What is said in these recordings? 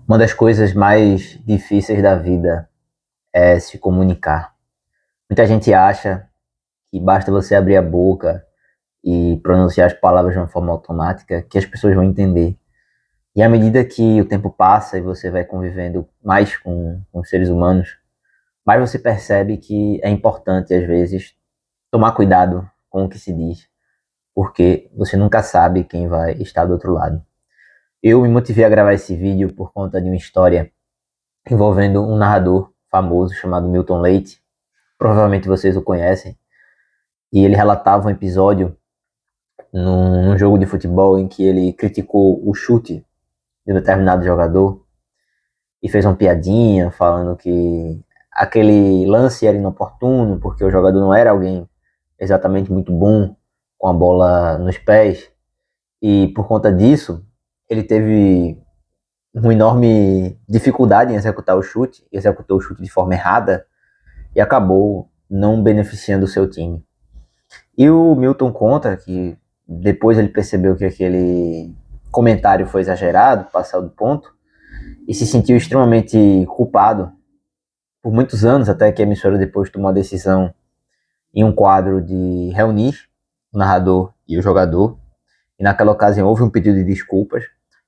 Uma das coisas mais difíceis da vida é se comunicar. Muita gente acha que basta você abrir a boca e pronunciar as palavras de uma forma automática que as pessoas vão entender. E à medida que o tempo passa e você vai convivendo mais com os seres humanos, mais você percebe que é importante, às vezes, tomar cuidado com o que se diz, porque você nunca sabe quem vai estar do outro lado. Eu me motivei a gravar esse vídeo por conta de uma história envolvendo um narrador famoso chamado Milton Leite. Provavelmente vocês o conhecem. E ele relatava um episódio num jogo de futebol em que ele criticou o chute de um determinado jogador e fez uma piadinha falando que aquele lance era inoportuno porque o jogador não era alguém exatamente muito bom com a bola nos pés. E por conta disso, ele teve uma enorme dificuldade em executar o chute, executou o chute de forma errada e acabou não beneficiando o seu time. E o Milton conta que depois ele percebeu que aquele comentário foi exagerado, passado do ponto, e se sentiu extremamente culpado por muitos anos, até que a emissora depois tomou a decisão em um quadro de reunir o narrador e o jogador. E naquela ocasião houve um pedido de desculpas.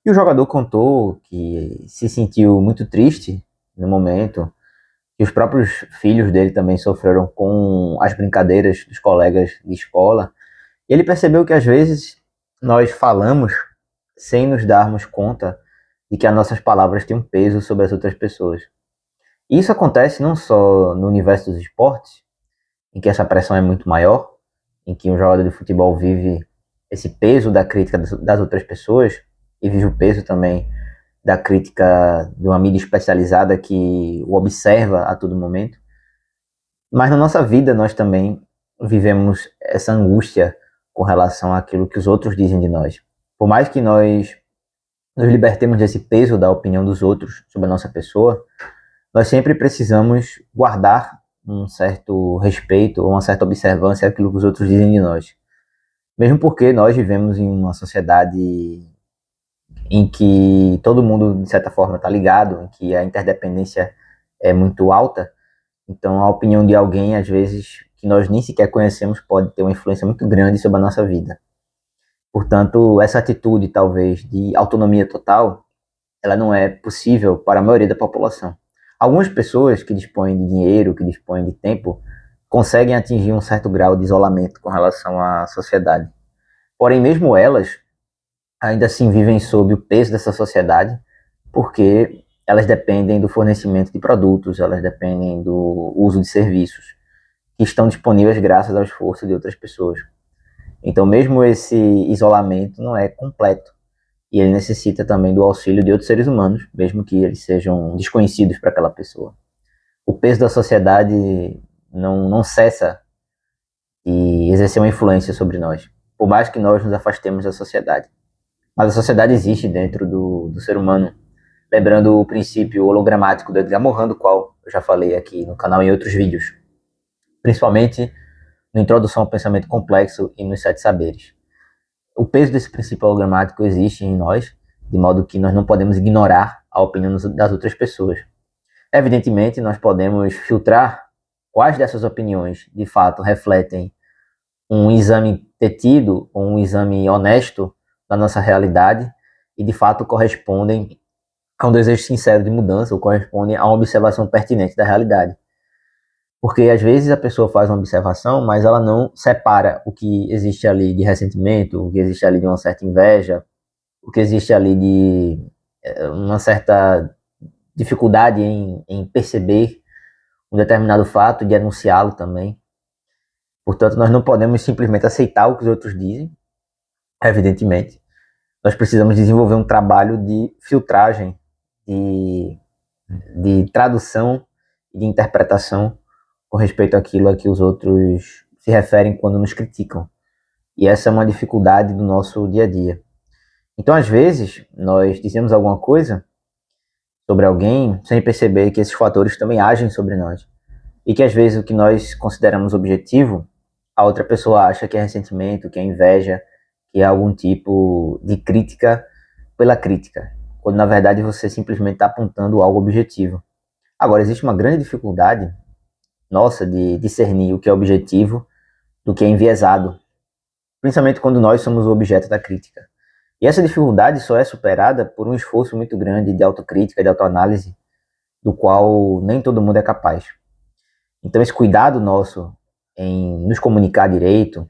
E o jogador contou que se sentiu muito triste no momento, que os próprios filhos dele também sofreram com as brincadeiras dos colegas de escola. E ele percebeu que às vezes nós falamos sem nos darmos conta de que as nossas palavras têm um peso sobre as outras pessoas. E isso acontece não só no universo dos esportes, em que essa pressão é muito maior, em que um jogador de futebol vive esse peso da crítica das outras pessoas e vive o peso também da crítica de uma mídia especializada que o observa a todo momento. Mas na nossa vida nós também vivemos essa angústia com relação àquilo que os outros dizem de nós. Por mais que nós nos libertemos desse peso da opinião dos outros sobre a nossa pessoa, nós sempre precisamos guardar um certo respeito ou uma certa observância àquilo que os outros dizem de nós. Mesmo porque nós vivemos em uma sociedade em que todo mundo, de certa forma, está ligado, em que a interdependência é muito alta. Então, a opinião de alguém, às vezes, que nós nem sequer conhecemos, pode ter uma influência muito grande sobre a nossa vida. Portanto, essa atitude, talvez, de autonomia total, ela não é possível para a maioria da população. Algumas pessoas que dispõem de dinheiro, que dispõem de tempo, conseguem atingir um certo grau de isolamento com relação à sociedade. Porém, mesmo elas, ainda assim vivem sob o peso dessa sociedade, porque elas dependem do fornecimento de produtos, elas dependem do uso de serviços que estão disponíveis graças ao esforço de outras pessoas. Então, mesmo esse isolamento não é completo e ele necessita também do auxílio de outros seres humanos, mesmo que eles sejam desconhecidos para aquela pessoa. O peso da sociedade não cessa de exercer uma influência sobre nós, por mais que nós nos afastemos da sociedade. Mas a sociedade existe dentro do ser humano. Lembrando o princípio hologramático do Edgar Morin, do qual eu já falei aqui no canal em outros vídeos, principalmente na Introdução ao Pensamento Complexo e nos Sete Saberes. O peso desse princípio hologramático existe em nós, de modo que nós não podemos ignorar a opinião das outras pessoas. Evidentemente, nós podemos filtrar quais dessas opiniões, de fato, refletem um exame detido, ou um exame honesto da nossa realidade e, de fato, correspondem a um desejo sincero de mudança ou correspondem a uma observação pertinente da realidade. Porque, às vezes, a pessoa faz uma observação, mas ela não separa o que existe ali de ressentimento, o que existe ali de uma certa inveja, o que existe ali de uma certa dificuldade em perceber um determinado fato, de anunciá-lo também. Portanto, nós não podemos simplesmente aceitar o que os outros dizem, evidentemente. Nós precisamos desenvolver um trabalho de filtragem, de tradução e de interpretação com respeito àquilo a que os outros se referem quando nos criticam. E essa é uma dificuldade do nosso dia a dia. Então, às vezes, nós dizemos alguma coisa sobre alguém sem perceber que esses fatores também agem sobre nós. E que, às vezes, o que nós consideramos objetivo, a outra pessoa acha que é ressentimento, que é inveja, que é algum tipo de crítica pela crítica. quando na verdade você simplesmente está apontando algo objetivo. Agora, existe uma grande dificuldade nossa de discernir o que é objetivo do que é enviesado, principalmente quando nós somos o objeto da crítica. E essa dificuldade só é superada por um esforço muito grande de autocrítica, de autoanálise, do qual nem todo mundo é capaz. Então, esse cuidado nosso em nos comunicar direito,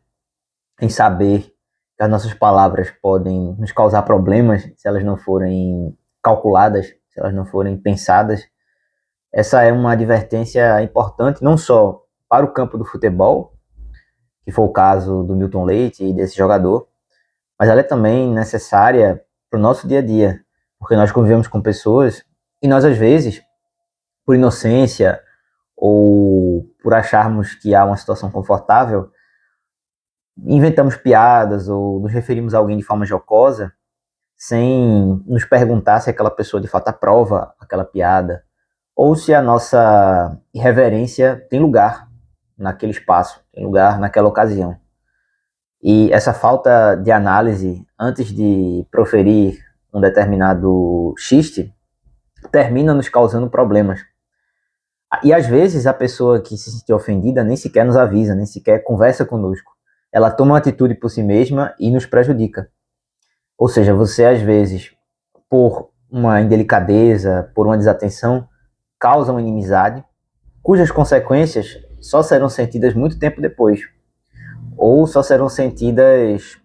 em saber que as nossas palavras podem nos causar problemas se elas não forem calculadas, se elas não forem pensadas, essa é uma advertência importante não só para o campo do futebol, que foi o caso do Milton Leite e desse jogador, mas ela é também necessária para o nosso dia a dia, porque nós convivemos com pessoas e nós, às vezes, por inocência ou por acharmos que há uma situação confortável, inventamos piadas ou nos referimos a alguém de forma jocosa, sem nos perguntar se aquela pessoa de fato aprova aquela piada, ou se a nossa irreverência tem lugar naquele espaço, tem lugar naquela ocasião. E essa falta de análise antes de proferir um determinado xiste termina nos causando problemas. E às vezes a pessoa que se sentiu ofendida nem sequer nos avisa, nem sequer conversa conosco. Ela toma uma atitude por si mesma e nos prejudica. Ou seja, você às vezes, por uma indelicadeza, por uma desatenção, causa uma inimizade, cujas consequências só serão sentidas muito tempo depois, ou só serão sentidas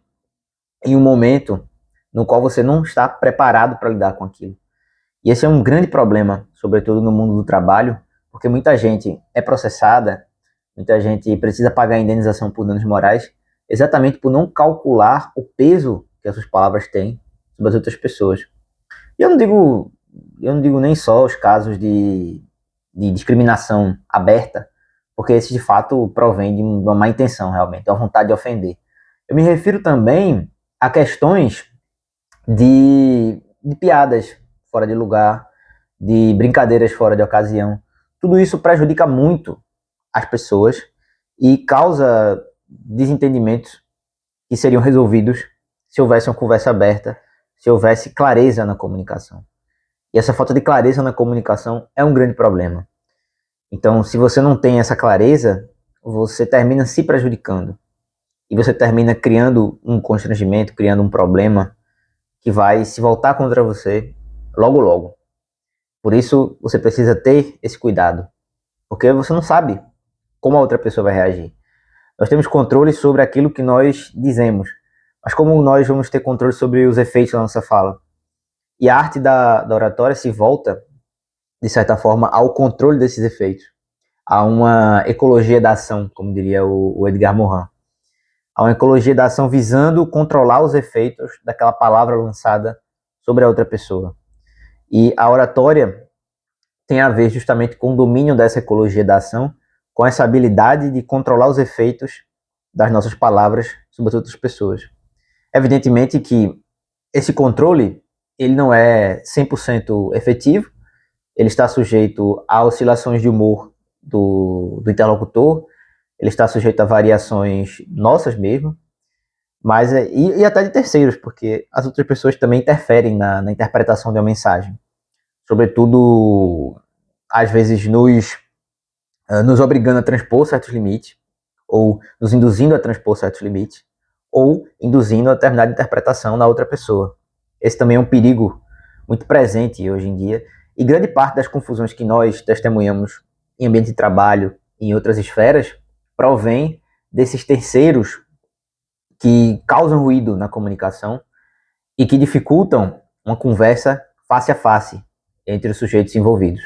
em um momento no qual você não está preparado para lidar com aquilo. E esse é um grande problema, sobretudo no mundo do trabalho, porque muita gente é processada, muita gente precisa pagar indenização por danos morais, exatamente por não calcular o peso que as suas palavras têm sobre as outras pessoas. E eu não digo nem só os casos de discriminação aberta, porque esse de fato provém de uma má intenção realmente, uma vontade de ofender. Eu me refiro também a questões de piadas fora de lugar, de brincadeiras fora de ocasião. Tudo isso prejudica muito as pessoas e causa desentendimentos que seriam resolvidos se houvesse uma conversa aberta, se houvesse clareza na comunicação. E essa falta de clareza na comunicação é um grande problema. Então, se você não tem essa clareza, você termina se prejudicando. E você termina criando um constrangimento, criando um problema que vai se voltar contra você logo logo. Por isso, você precisa ter esse cuidado. Porque você não sabe como a outra pessoa vai reagir. Nós temos controle sobre aquilo que nós dizemos. Mas como nós vamos ter controle sobre os efeitos da nossa fala? E a arte da oratória se volta, de certa forma, ao controle desses efeitos. A uma ecologia da ação, como diria o Edgar Morin. A uma ecologia da ação visando controlar os efeitos daquela palavra lançada sobre a outra pessoa. E a oratória tem a ver justamente com o domínio dessa ecologia da ação, com essa habilidade de controlar os efeitos das nossas palavras sobre as outras pessoas. Evidentemente que esse controle ele não é 100% efetivo, ele está sujeito a oscilações de humor do interlocutor, ele está sujeito a variações nossas mesmo, mas e até de terceiros, porque as outras pessoas também interferem na interpretação de uma mensagem. Sobretudo, às vezes, nos obrigando a transpor certos limites, ou nos induzindo a transpor certos limites, ou induzindo a determinada interpretação na outra pessoa. Esse também é um perigo muito presente hoje em dia, e grande parte das confusões que nós testemunhamos em ambiente de trabalho e em outras esferas provém desses terceiros que causam ruído na comunicação e que dificultam uma conversa face a face entre os sujeitos envolvidos.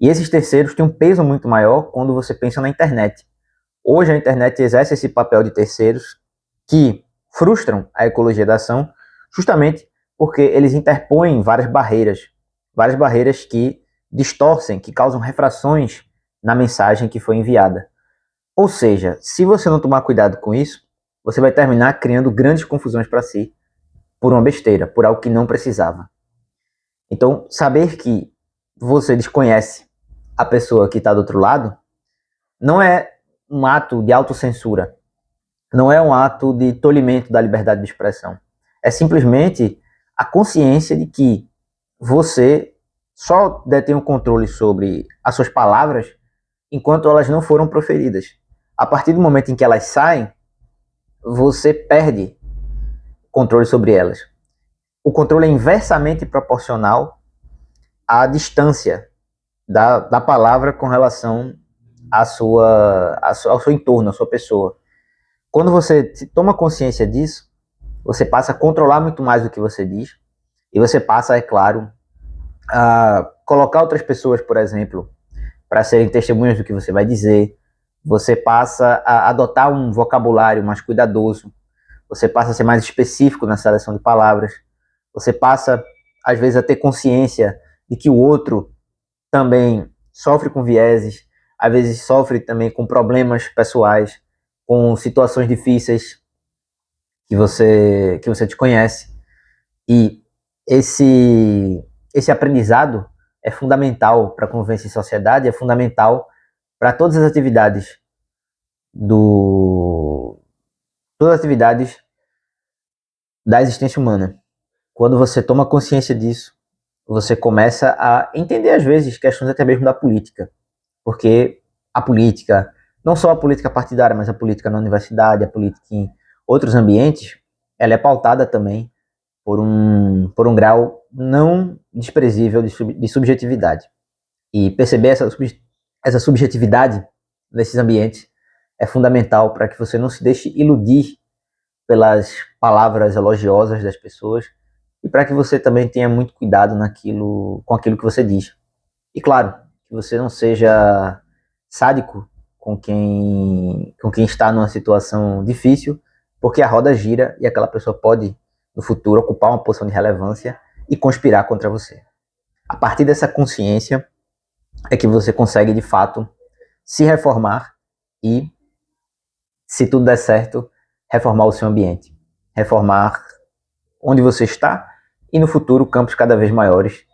E esses terceiros têm um peso muito maior quando você pensa na internet. Hoje a internet exerce esse papel de terceiros que frustram a ecologia da ação justamente porque eles interpõem várias barreiras que distorcem, que causam refrações na mensagem que foi enviada. Ou seja, se você não tomar cuidado com isso, você vai terminar criando grandes confusões para si por uma besteira, por algo que não precisava. Então, saber que você desconhece a pessoa que está do outro lado não é um ato de autocensura, não é um ato de tolimento da liberdade de expressão. É simplesmente a consciência de que você só detém o controle sobre as suas palavras enquanto elas não foram proferidas. A partir do momento em que elas saem, você perde controle sobre elas. O controle é inversamente proporcional à distância da palavra com relação ao seu entorno, à sua pessoa. Quando você toma consciência disso, você passa a controlar muito mais o que você diz e você passa, é claro, a colocar outras pessoas, por exemplo, para serem testemunhas do que você vai dizer. Você passa a adotar um vocabulário mais cuidadoso. Você passa a ser mais específico na seleção de palavras. Você passa, às vezes, a ter consciência de que o outro também sofre com vieses, às vezes sofre também com problemas pessoais, com situações difíceis que você desconhece. E esse aprendizado é fundamental para a convivência em sociedade, é fundamental para todas as atividades do todas as atividades da existência humana. Quando você toma consciência disso, você começa a entender às vezes questões até mesmo da política, porque a política, não só a política partidária, mas a política na universidade, a política em outros ambientes, ela é pautada também por um grau não desprezível de subjetividade. E perceber essa subjetividade nesses ambientes é fundamental para que você não se deixe iludir pelas palavras elogiosas das pessoas e para que você também tenha muito cuidado com aquilo que você diz. E claro, que você não seja sádico com quem está numa situação difícil, porque a roda gira e aquela pessoa pode, no futuro, ocupar uma posição de relevância e conspirar contra você. A partir dessa consciência é que você consegue, de fato, se reformar e, se tudo der certo, reformar o seu ambiente, reformar onde você está e, no futuro, campos cada vez maiores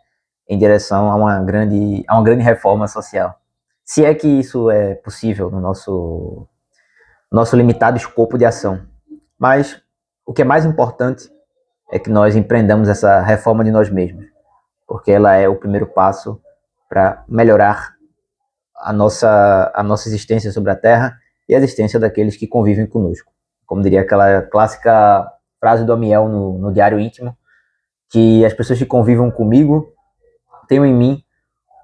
em direção a uma grande reforma social. Se é que isso é possível no nosso limitado escopo de ação. Mas o que é mais importante é que nós empreendamos essa reforma de nós mesmos, porque ela é o primeiro passo para melhorar a nossa existência sobre a Terra e a existência daqueles que convivem conosco. Como diria aquela clássica frase do Amiel no Diário Íntimo, que as pessoas que convivam comigo tenham em mim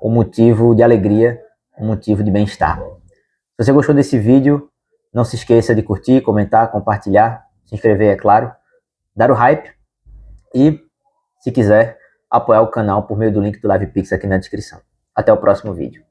um motivo de alegria, um motivo de bem-estar. Se você gostou desse vídeo, não se esqueça de curtir, comentar, compartilhar, se inscrever, é claro, dar o hype e, se quiser, apoiar o canal por meio do link do LivePix aqui na descrição. Até o próximo vídeo.